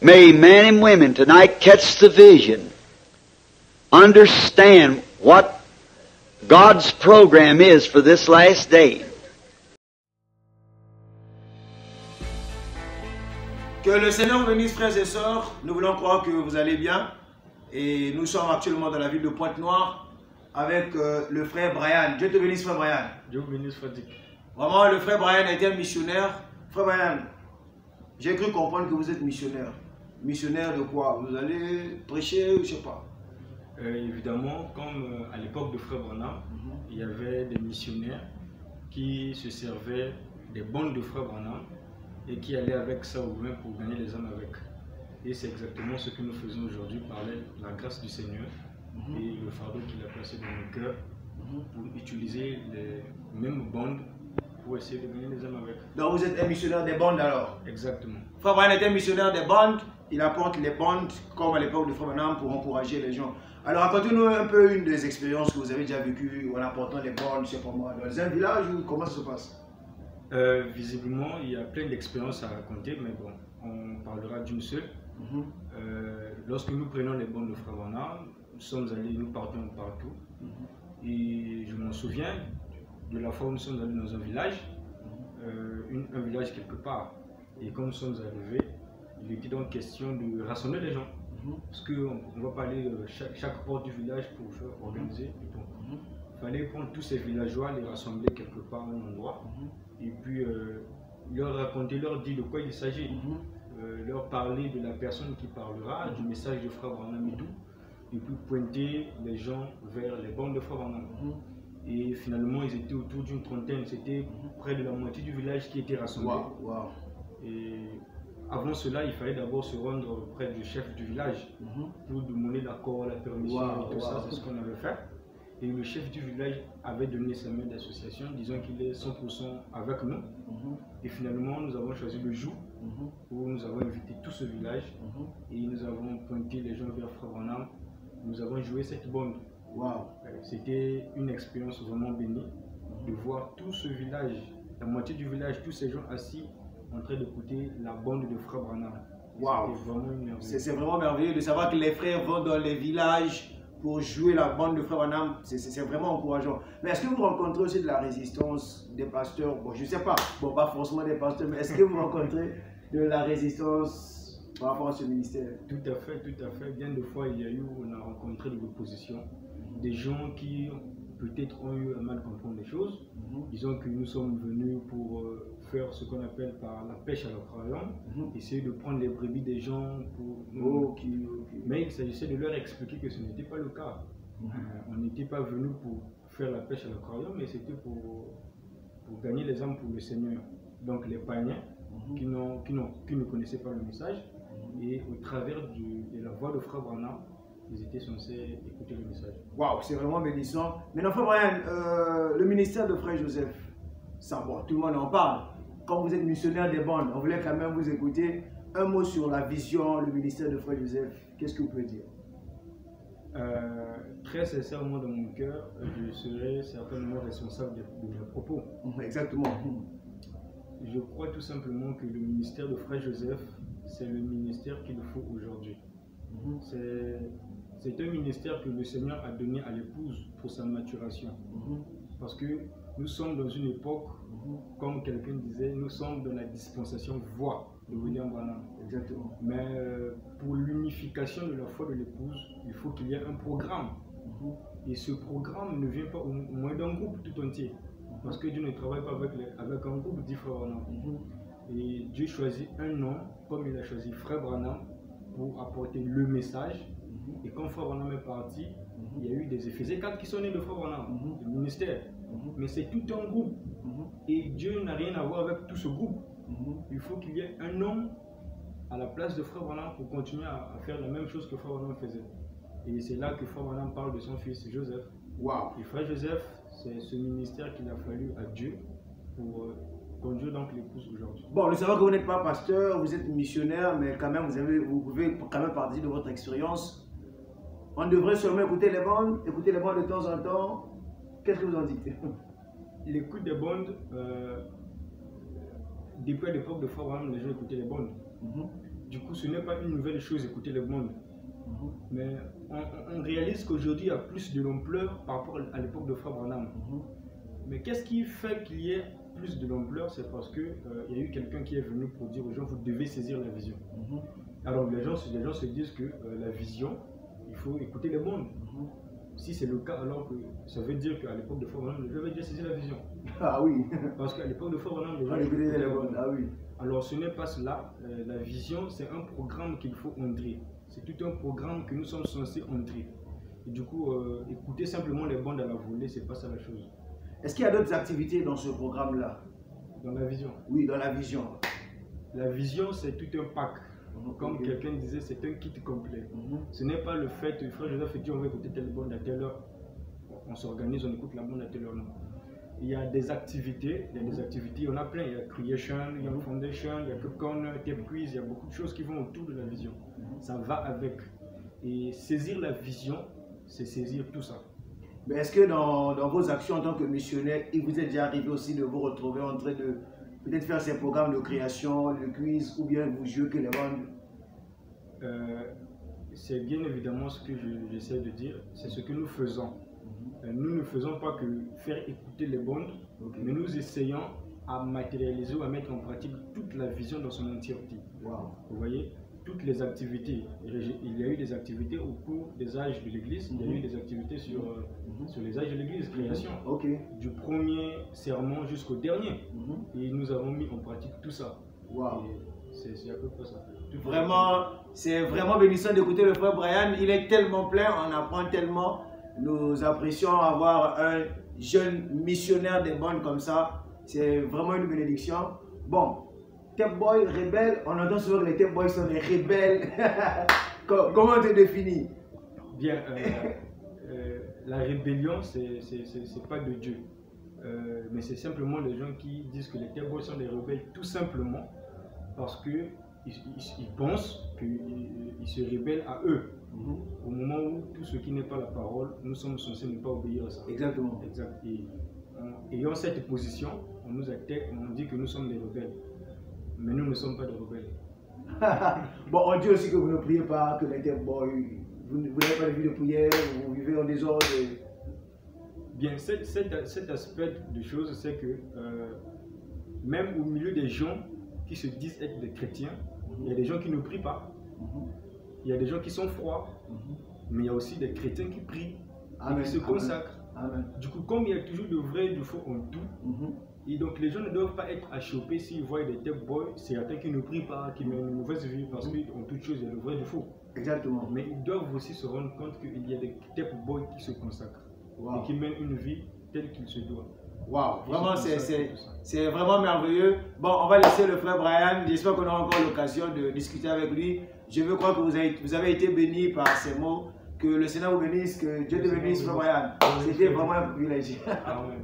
May men and women tonight catch the vision, understand what God's program is for this last day. Que le Seigneur bénisse, frères et sœurs. Nous voulons croire que vous allez bien. Et nous sommes actuellement dans la ville de Pointe-Noire avec le frère Brian. Dieu te bénisse, frère Brian. Dieu vous bénisse, frère Dick. Vraiment, le frère Brian a été un missionnaire. Frère Brian, j'ai cru comprendre que vous êtes missionnaire. Missionnaire de quoi? Vous allez prêcher, je ne sais pas. Évidemment, comme à l'époque de frère Branham, il y avait des missionnaires qui se servaient des bandes de frère Branham et qui allaient avec ça au loin pour gagner les âmes avec. Et c'est exactement ce que nous faisons aujourd'hui par la grâce du Seigneur et le fardeau qu'il a placé dans nos cœurs pour utiliser les mêmes bandes pour essayer de gagner les âmes avec. Donc vous êtes un missionnaire des bandes alors? Exactement. Frère Brian est un missionnaire des bandes. Il apporte les bandes comme à l'époque de frère Branham pour encourager les gens. Alors racontez-nous un peu une des expériences que vous avez déjà vécues en apportant les bandes, je sais pas moi, dans un village ou comment ça se passe? Visiblement, il y a plein d'expériences à raconter, mais bon, on parlera d'une seule. Lorsque nous prenons les bandes de frère Branham, nous partons partout. Et je m'en souviens de la fois où nous sommes allés dans un village, un village quelque part. Et quand nous sommes arrivés, il était donc question de rassembler les gens. Parce qu'on ne va pas aller chaque porte du village pour organiser. Il fallait prendre tous ces villageois, les rassembler quelque part à un endroit. Et puis leur raconter, leur dire de quoi il s'agit. Leur parler de la personne qui parlera, du message de frère Branham et tout. Et puis pointer les gens vers les bandes de frère Branham. Et finalement, ils étaient autour d'une trentaine. C'était près de la moitié du village qui était rassemblé. Et avant cela, il fallait d'abord se rendre près du chef du village pour demander l'accord, la permission et tout ça. C'est ce qu'on avait fait. Et le chef du village avait donné sa main d'association, disant qu'il est 100% avec nous. Et finalement, nous avons choisi le jour où nous avons invité tout ce village et nous avons pointé les gens vers frère Branham. Nous avons joué cette bande. C'était une expérience vraiment bénie de voir tout ce village, la moitié du village, tous ces gens assis en train d'écouter la bande de frère Branham. C'est vraiment merveilleux de savoir que les frères vont dans les villages pour jouer la bande de frère Branham. C'est vraiment encourageant. Mais est-ce que vous rencontrez aussi de la résistance des pasteurs? Bon, je ne sais pas, bon, pas forcément des pasteurs, mais est-ce que vous rencontrez de la résistance par rapport à ce ministère? Tout à fait, tout à fait. Bien de fois, on a rencontré de l'opposition. Des gens qui peut-être ont eu à mal comprendre les choses. Disons que nous sommes venus pour faire ce qu'on appelle par la pêche à l'aquarium, essayer de prendre les brebis des gens pour nous. Mais il s'agissait de leur expliquer que ce n'était pas le cas. On n'était pas venu pour faire la pêche à l'aquarium, mais c'était pour gagner les âmes pour le Seigneur. Donc les païens qui ne connaissaient pas le message, et au travers de la voix de frère Branham, ils étaient censés écouter le message. Waouh, c'est vraiment bénissant. Maintenant, frère Brian, le ministère de frère Joseph, ça, bon, tout le monde en parle. Quand vous êtes missionnaire des bandes, on voulait quand même vous écouter. Un mot sur la vision, le ministère de frère Joseph, qu'est-ce que vous pouvez dire? Très sincèrement, dans mon cœur, je serai certainement responsable de mes propos. Exactement. Je crois tout simplement que le ministère de frère Joseph, c'est le ministère qu'il faut aujourd'hui. C'est un ministère que le Seigneur a donné à l'épouse pour sa maturation. Parce que nous sommes dans une époque, comme quelqu'un disait, nous sommes dans la dispensation voix de William Branham. Exactement. Mais pour l'unification de la foi de l'épouse, il faut qu'il y ait un programme. Et ce programme ne vient pas au moins d'un groupe tout entier. Parce que Dieu ne travaille pas avec un groupe différent. Et Dieu choisit un nom, comme il a choisi frère Branham, pour apporter le message. Et quand frère Branham est parti, il y a eu des Éphésiens 4 qui sont nés de frère Branham, le ministère. Mais c'est tout un groupe. Et Dieu n'a rien à voir avec tout ce groupe. Il faut qu'il y ait un homme à la place de frère Branham pour continuer à faire la même chose que frère Branham faisait. Et c'est là que frère Branham parle de son fils Joseph. Et frère Joseph, c'est ce ministère qu'il a fallu à Dieu pour conduire donc l'épouse aujourd'hui. Bon, nous savons que vous n'êtes pas pasteur, vous êtes missionnaire, mais quand même vous pouvez quand même partager de votre expérience. On devrait seulement écouter les bandes de temps en temps. Qu'est-ce que vous en dites? L'écoute des bandes, depuis l'époque de frère Branham, les gens écoutaient les bandes. Du coup, ce n'est pas une nouvelle chose écouter le monde. Mais on réalise qu'aujourd'hui, il y a plus de l'ampleur par rapport à l'époque de Frère Branham. Mais qu'est-ce qui fait qu'il y ait plus de l'ampleur? C'est parce qu'il y a eu quelqu'un qui est venu pour dire aux gens, vous devez saisir la vision. Alors les gens se disent que la vision, il faut écouter le monde. Si c'est le cas, alors que ça veut dire qu'à l'époque de Frère Branham, les gens avaient déjà saisi la vision. Ah oui. Parce qu'à l'époque de Frère Branham, les gens écoutaient le monde. Ah oui. Alors ce n'est pas cela. La vision, c'est un programme qu'il faut entrer. C'est tout un programme que nous sommes censés entrer. Et du coup, écouter simplement les bandes à la volée, c'est pas ça la chose. Est-ce qu'il y a d'autres activités dans ce programme-là? Dans la vision. Oui, dans la vision. La vision, c'est tout un pack. Comme quelqu'un disait, c'est un kit complet. Ce n'est pas le fait, frère Joseph dit on va écouter telle bande à telle heure. On s'organise, on écoute la bande à telle heure. Non. Il y a des activités, il y en a plein. Il y a Creation, il y a Foundation, il y a Popcorn, Tape Quiz, il y a beaucoup de choses qui vont autour de la vision. Ça va avec. Et saisir la vision, c'est saisir tout ça. Mais est-ce que dans vos actions en tant que missionnaire, il vous est déjà arrivé aussi de vous retrouver en train de peut-être faire ces programmes de création, le quiz, ou bien vous jouez que les bandes? C'est bien évidemment ce que j'essaie de dire, c'est ce que nous faisons. Nous ne faisons pas que faire écouter les bandes, mais nous essayons à matérialiser ou à mettre en pratique toute la vision dans son entièreté. Vous voyez, toutes les activités, il y a eu des activités au cours des âges de l'Église, il y a eu des activités sur les âges de l'Église, création, du premier sermon jusqu'au dernier, et nous avons mis en pratique tout ça. C'est à peu près ça. Vraiment, c'est vraiment bénissant d'écouter le frère Brian, il est tellement plein, on apprend tellement, nous apprécions avoir un jeune missionnaire des bandes comme ça, c'est vraiment une bénédiction. Bon, Tape Boy, rebelle, on entend souvent que les Tape Boys sont des rebelles. Comment tu définis? Bien, la rébellion, c'est pas de Dieu. Mais c'est simplement les gens qui disent que les Tape Boys sont des rebelles, tout simplement parce qu'ils pensent qu'ils se rebellent à eux. Au moment où tout ce qui n'est pas la parole, nous sommes censés ne pas obéir à ça. Exactement. Exact. Et ayant cette position, on nous attaque, on dit que nous sommes des rebelles. Mais nous ne sommes pas des rebelles. Bon, on dit aussi que vous ne priez pas, que les Tape Boys, vous n'avez pas de vie de prière, vous vivez en désordre. Bien, cet aspect de choses, c'est que même au milieu des gens qui se disent être des chrétiens, il y a des gens qui ne prient pas. Il y a des gens qui sont froids, mais il y a aussi des chrétiens qui prient et qui se consacrent. Du coup, comme il y a toujours de vrai et de faux en tout, et donc les gens ne doivent pas être achoppés s'ils voient des Tape Boys, c'est certains qui ne prient pas, qui mènent une mauvaise vie, parce qu'en toute chose, il y a le vrai et le faux. Exactement. Mais ils doivent aussi se rendre compte qu'il y a des Tape Boys qui se consacrent et qui mènent une vie telle qu'il se doit. Waouh, vraiment c'est vraiment merveilleux. Bon, on va laisser le frère Brian. J'espère qu'on aura encore l'occasion de discuter avec lui. Je veux croire que vous avez été béni par ces mots. Que le Seigneur vous bénisse, que Dieu te bénisse, frère Brian. C'était vraiment un privilège. Amen.